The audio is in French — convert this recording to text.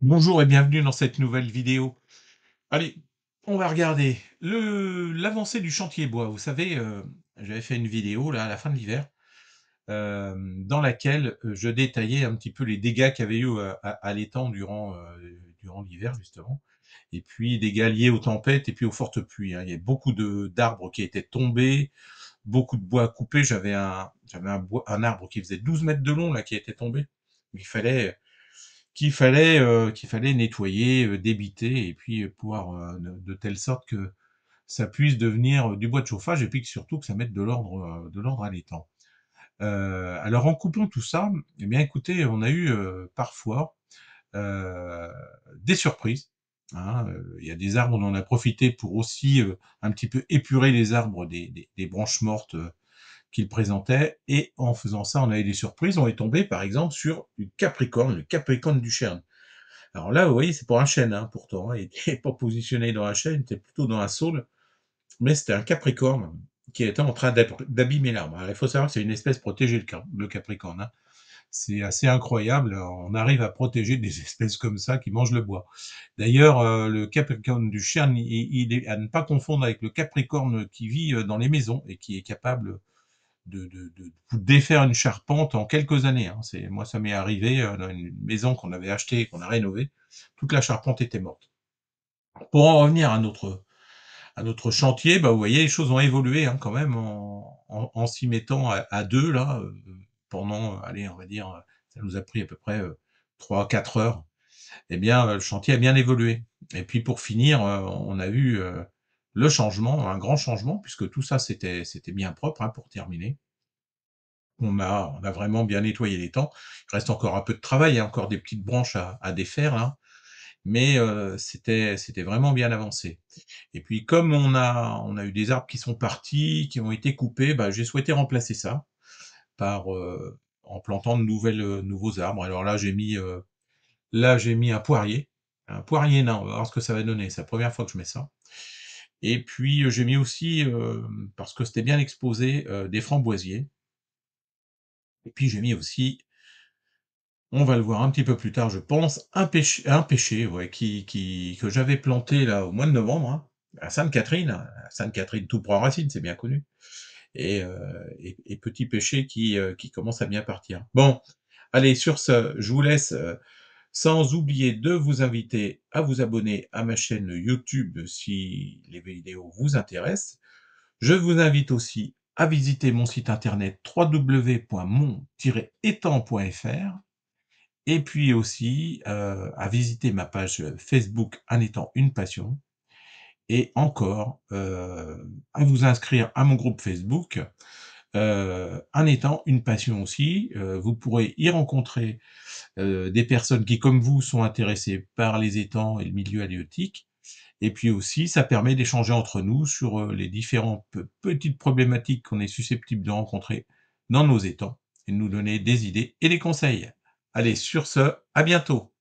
Bonjour et bienvenue dans cette nouvelle vidéo. Allez, on va regarder l'avancée du chantier bois. Vous savez, j'avais fait une vidéo là à la fin de l'hiver, dans laquelle, je détaillais un petit peu les dégâts qu'il y avait eu, à l'étang durant l'hiver justement, et puis dégâts liés aux tempêtes et puis aux fortes pluies, hein. Il y a beaucoup de d'arbres qui étaient tombés, beaucoup de bois coupés. J'avais un arbre qui faisait 12 mètres de long là qui était tombé. Il fallait qu'il fallait nettoyer, débiter et puis, pouvoir, de telle sorte que ça puisse devenir, du bois de chauffage et puis que surtout que ça mette de l'ordre à l'étang. Alors en coupant tout ça, eh bien écoutez, on a eu, parfois, heu, des surprises, hein. Il y a des arbres, on en a profité pour aussi, un petit peu épurer les arbres des branches mortes, qu'il présentait, et en faisant ça, on a eu des surprises. On est tombé par exemple sur une capricorne, le capricorne du Chêne. Alors là, vous voyez, c'est pour un chêne, hein, pourtant, hein, il était pas positionné dans un chêne, il était plutôt dans un saule, mais c'était un capricorne qui était en train d'abîmer l'arbre. Alors, il faut savoir que c'est une espèce protégée, le capricorne, hein. C'est assez incroyable, on arrive à protéger des espèces comme ça qui mangent le bois. D'ailleurs, le capricorne du chêne, il est à ne pas confondre avec le capricorne qui vit, dans les maisons et qui est capable de vous défaire une charpente en quelques années, hein. Moi, ça m'est arrivé, dans une maison qu'on avait achetée et qu'on a rénovée, toute la charpente était morte. Pour en revenir à notre chantier, bah, vous voyez, les choses ont évolué, hein, quand même en s'y mettant à 2 là, pendant, allez, on va dire, ça nous a pris à peu près, 3-4 heures. Eh bien, le chantier a bien évolué et puis pour finir, on a eu, le changement, un grand changement puisque tout ça c'était bien propre, hein, pour terminer. On a vraiment bien nettoyé l'étang. Il reste encore un peu de travail, il y a encore des petites branches à défaire là, mais c'était vraiment bien avancé. Et puis comme on a eu des arbres qui sont partis, qui ont été coupés, bah, j'ai souhaité remplacer ça par, en plantant nouveaux arbres. Alors là j'ai mis un poirier nain, on va voir ce que ça va donner. C'est la première fois que je mets ça. Et puis, j'ai mis aussi, parce que c'était bien exposé, des framboisiers. Et puis j'ai mis aussi, on va le voir un petit peu plus tard, je pense, un pêcher, ouais, que j'avais planté là au mois de novembre, hein, à Sainte-Catherine tout prend racine, c'est bien connu, et petit pêcher qui commence à bien partir. Bon, allez, sur ce, je vous laisse, sans oublier de vous inviter à vous abonner à ma chaîne YouTube si les vidéos vous intéressent. Je vous invite aussi à visiter mon site internet www.mon-étang.fr, et puis aussi, à visiter ma page, Facebook Un étang, une passion, et encore, à vous inscrire à mon groupe Facebook, Un étang, une passion aussi. Vous pourrez y rencontrer, des personnes qui, comme vous, sont intéressées par les étangs et le milieu halieutique, et puis aussi, ça permet d'échanger entre nous sur, les différentes petites problématiques qu'on est susceptible de rencontrer dans nos étangs et de nous donner des idées et des conseils. Allez, sur ce, à bientôt!